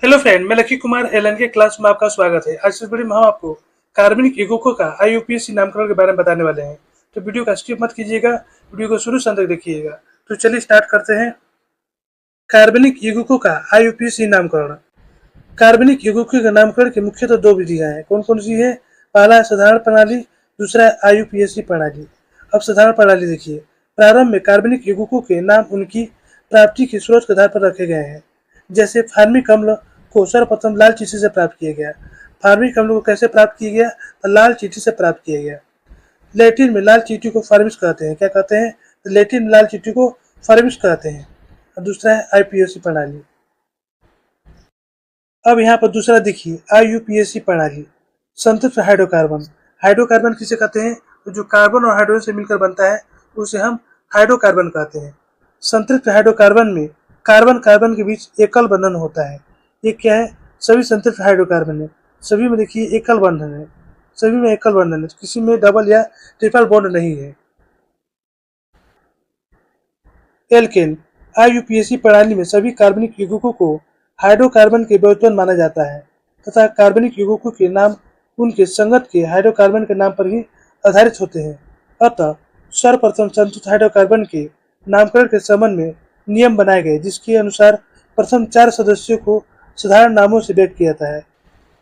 Hello friend, मैं lucky Kumar LN के class में आपका स्वागत है। आज इस वीडियो में हम आपको कार्बनिक यौगिकों का आईयूपीएसी नामकरण के बारे में बताने वाले हैं। तो वीडियो का स्किप मत कीजिएगा, वीडियो को शुरू से अंत तक देखिएगा। तो चलिए स्टार्ट करते हैं। कार्बनिक यौगिकों का आईयूपीएसी नामकरण। कार्बनिक यौगिकों के नामकरण की मुख्यतः दो विधियां हैं। कौन कौन सी है? पहला है साधारण प्रणाली, दूसरा है आईयूपीएसी प्रणाली। अब साधारण प्रणाली देखिए। प्रारंभ में कार्बनिक यौगिकों के नाम उनकी प्राप्ति के स्रोत के आधार पर रखे गए हैं। जैसे फार्मिक अम्ल को सर्वप्रथम लाल चींटी से प्राप्त किया गया। फार्मिक अम्ल को कैसे प्राप्त किया गया? तो लाल चींटी से प्राप्त किया गया। लैटिन में लाल चींटी को फार्मिस कहते हैं। क्या कहते हैं? तो लैटिन में लाल चींटी को फार्मिस कहते हैं। और दूसरा है आईपीएसी प्रणाली। अब यहाँ पर दूसरा देखिए, आईयूपीएसी प्रणाली। संतृप्त हाइड्रोकार्बन। हाइड्रोकार्बन किसे कहते हैं? तो जो कार्बन और हाइड्रोजन से मिलकर बनता है उसे हम हाइड्रोकार्बन कहते हैं। संतृप्त हाइड्रोकार्बन में कार्बन कार्बन के बीच एकल बंधन होता है। ये क्या है? सभी संतृप्त हाइड्रोकार्बन है, सभी में देखिए एकल बंधन है, सभी में एकल बंधन है, किसी में डबल या ट्रिपल बॉन्ड नहीं है। एल्केन। आईयूपीएसी प्रणाली में सभी कार्बनिक यौगिकों को हाइड्रोकार्बन के व्युत्पन्न माना जाता है तथा कार्बनिक यौगिकों के नाम उनके संगत के हाइड्रोकार्बन के नाम पर ही आधारित होते हैं। अतः सर्वप्रथम संतृप्त हाइड्रोकार्बन के नामकरण के संबंध में नियम बनाए गए, जिसके अनुसार प्रथम 4 सदस्यों को साधारण नामों से व्यक्त किया जाता है।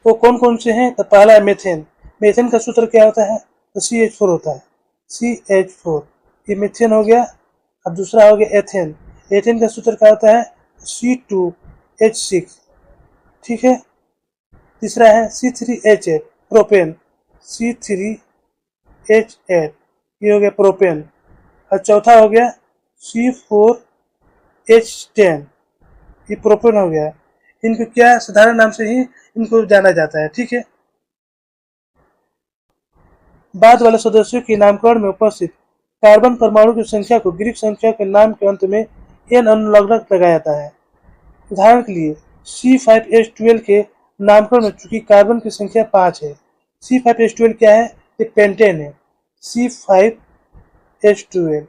वो कौन कौन से हैं? तो पहला है मेथेन। मेथेन का सूत्र क्या होता है? तो CH4 होता है। CH4, ये मेथेन हो गया। अब दूसरा हो गया एथेन। एथेन का सूत्र क्या होता है? C2H6। ठीक है। तीसरा है C3H8, प्रोपेन। C3H8, ये हो गया प्रोपेन। और चौथा हो गया C4H10, ये प्रोपेन हो गया। इनको क्या साधारण नाम से ही इनको जाना जाता है। ठीक है। बाद वाले सदस्यों के नामकरण में उपस्थित कार्बन परमाणु की संख्या को ग्रीक संख्या के नाम के अंत में n अनुलग्न लगाया जाता है। उदाहरण के लिए C5H12 के नामकरण में चूंकि कार्बन की संख्या 5 है। C5H12 क्या है? एक पेंटेन है। C5H12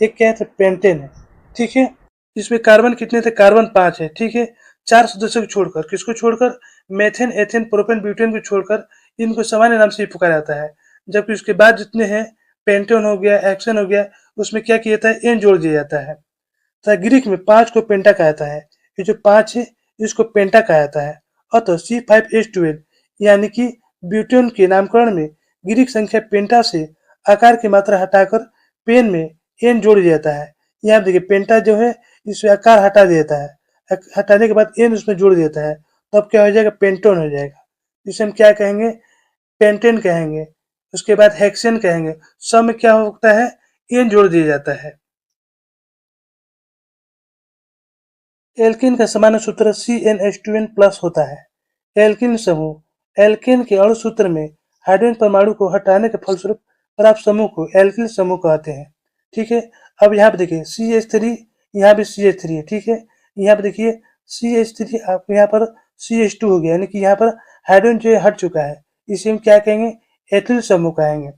एक क्या है? तो पेंटेन है। ठीक है। इसमें कार्बन कितने थे? कार्बन 5 है। ठीक है। 4 सदस्यों को छोड़कर, किसको छोड़कर? मेथेन, एथेन, प्रोपेन, ब्यूटेन को छोड़कर इनको सामान्य नाम से ही पुकारा जाता है। जबकि उसके बाद जितने हैं, पेंटेन हो गया, हेक्सेन हो गया, उसमें क्या किया जाता है? एन जोड़ दिया जाता है। तो ग्रीक में 5 को पेंटा कहा जाता है। ये जो 5 है इसको पेंटा कहा जाता है। अतः C5H12 यानी कि ब्यूटेन के नामकरण में ग्रीक संख्या पेंटा से आकार की मात्रा हटाकर पेन में एन जोड़ दिया जाता है। यहाँ देखिए पेंटा जो है इसमें आकार हटा देता है, हटाने के बाद एन उसमें जोड़ देता है, तब तो क्या हो जाएगा? पेंटोन हो जाएगा। इसे हम क्या कहेंगे? पेंटेन कहेंगे। उसके बाद हेक्सेन कहेंगे। सब में क्या होता है? एन जोड़ दिया जाता है। एल्केन का सामान्य सूत्र CnH2n+ होता है। एल्केन समूह। एल्केन के अणु सूत्र में हाइड्रोजन परमाणु को हटाने के फलस्वरूप प्राप्त समूह को एल्किल समूह कहते हैं। ठीक है। अब यहाँ पे देखिए CH3, यहाँ भी CH3 है। ठीक है। यहाँ पे देखिए CH3, आप यहाँ पर CH2 हो गया, यानी कि यहाँ पर हाइड्रोजन जो हट चुका है, इसे हम क्या कहेंगे? एथिल समूह कहेंगे।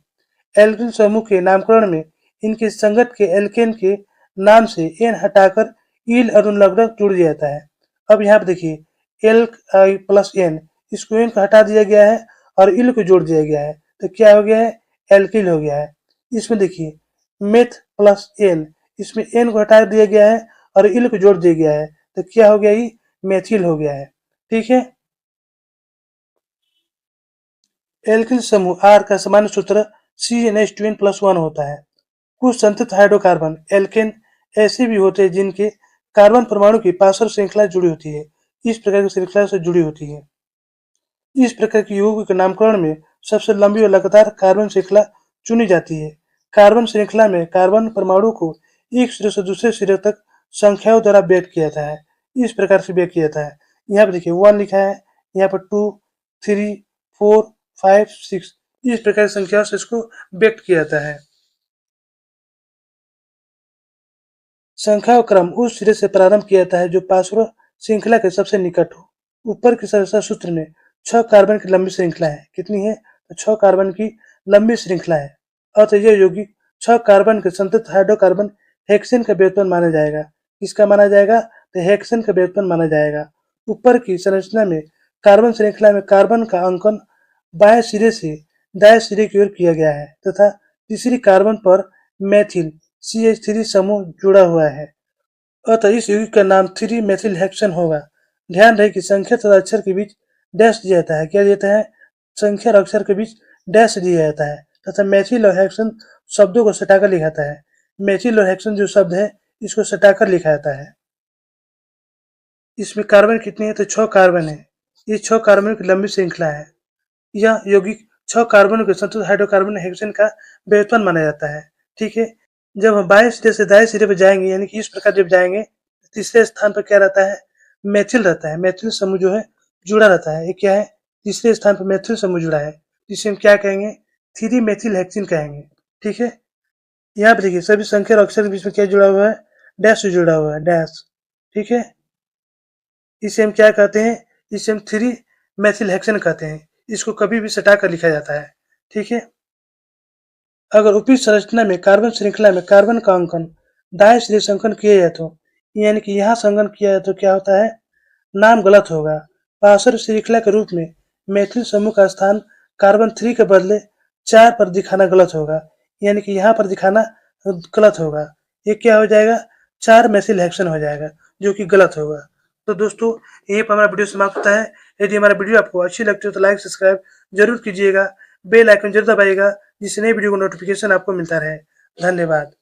एल्किल समूह के नामकरण में इनके संगत के एल्केन के नाम से एन हटाकर ईल अनुलग्न जोड़ दिया जाता है। अब यहाँ पे देखिए L+N, इसको एन को हटा दिया गया है और इल को जोड़ दिया गया है, तो क्या हो गया है? एल्किल हो गया है। इसमें देखिए मेथ+N, इसमें एन को हटा दिया गया है और इल को जोड़ दिया गया है, तो क्या हो गया? ये मेथिल हो गया है। ठीक है। एल्किल समूह आर का सामान्य सूत्र CnH2n+1 होता है। कुछ संतृप्त हाइड्रोकार्बन एल्केन ऐसे भी होते हैं जिनके कार्बन परमाणु की पार्श्व श्रृंखला जुड़ी होती है, इस प्रकार की श्रृंखला से जुड़ी होती है। इस प्रकार की यौगिकों के नामकरण में सबसे लंबी और लगातार कार्बन श्रृंखला चुनी जाती है। कार्बन श्रृंखला में कार्बन परमाणु को एक सिरे से दूसरे सिरे तक संख्याओं द्वारा व्यक्त किया जाता है। इस प्रकार से व्यक्त किया जाता है। यहाँ पर देखिए 1 लिखा है, यहाँ पर 2, 3, 4, 5, 6, इस प्रकार की संख्याओं से इसको व्यक्त किया जाता है। संख्या क्रम उस सिरे से प्रारंभ किया जाता है जो पार्श्व श्रृंखला के सबसे निकट हो। ऊपर के संरचना सूत्र में 6 कार्बन की लंबी श्रृंखला है। कितनी है? तो 6 कार्बन की लंबी श्रृंखला है। अतः यह यौगिक 6 कार्बन के संतृप्त हाइड्रोकार्बन हेक्सेन का व्युत्पन्न माना जाएगा। किसका माना जाएगा? तो हेक्सेन का व्युत्पन्न माना जाएगा। ऊपर की संरचना में कार्बन श्रृंखला में कार्बन का अंकन बाएं सिरे से दाएं सिरे की ओर किया गया है तथा तीसरी कार्बन पर मेथिल CH3 समूह जुड़ा हुआ है। अतः इस यौगिक का नाम 3 मेथिल हेक्सेन होगा। ध्यान रहे कि संख्या तथा अक्षर के बीच डैश दिया जाता है। क्या दिया जाता है? संख्या और अक्षर के बीच डैश दिया जाता है तथा मेथिल और हेक्सेन शब्दों को सटाकर लिखा जाता है। मेथिल और हेक्सेन जो शब्द है इसको सटाकर लिखा जाता है। इसमें कार्बन कितने हैं? तो 6 कार्बन है। ये 6 कार्बन की लंबी श्रृंखला है। यह यौगिक 6 कार्बन के संतुलित हाइड्रोकार्बन हेक्सेन का व्युत्पन्न माना जाता है। ठीक है। जब हम बाएं सिरे से दाएं सिरे पर जाएंगे यानी कि इस प्रकार जब जाएंगे तीसरे स्थान पर क्या रहता है? मेथिल रहता है। मेथिल समूह जो है जुड़ा रहता है। ये क्या है? तीसरे स्थान पर मेथिल समूह जुड़ा है, जिसे हम क्या कहेंगे? 3 मेथिल हेक्सेन कहेंगे। ठीक है। यहाँ पे देखिए सभी संख्या और अक्षर के बीच में क्या जुड़ा हुआ है? डैश से जुड़ा हुआ है, डैश। ठीक है। इसे हम क्या कहते हैं? इसे हम 3 मेथिल हेक्सेन कहते हैं। इसको कभी भी सटा कर लिखा जाता है। ठीक है। अगर उपयुक्त संरचना में कार्बन श्रृंखला में कार्बन का अंकन दाएं सिरे से अंकन किया जाए तो यानी कि यहाँ संकन किया जाए तो क्या होता है? नाम गलत होगा। पार्श्व श्रृंखला के रूप में मेथिल समूह का स्थान कार्बन 3 के बदले 4 पर दिखाना गलत होगा, यानी कि यहाँ पर दिखाना गलत होगा। ये क्या हो जाएगा? 4 मेथिल हेक्सेन हो जाएगा, जो कि गलत होगा। तो दोस्तों यहीं पर हमारा वीडियो समाप्त होता है। यदि हमारा वीडियो आपको अच्छी लगती हो तो लाइक सब्सक्राइब जरूर कीजिएगा, बेल आइकन जरूर दबाइएगा, जिससे नई वीडियो को नोटिफिकेशन आपको मिलता रहे। धन्यवाद।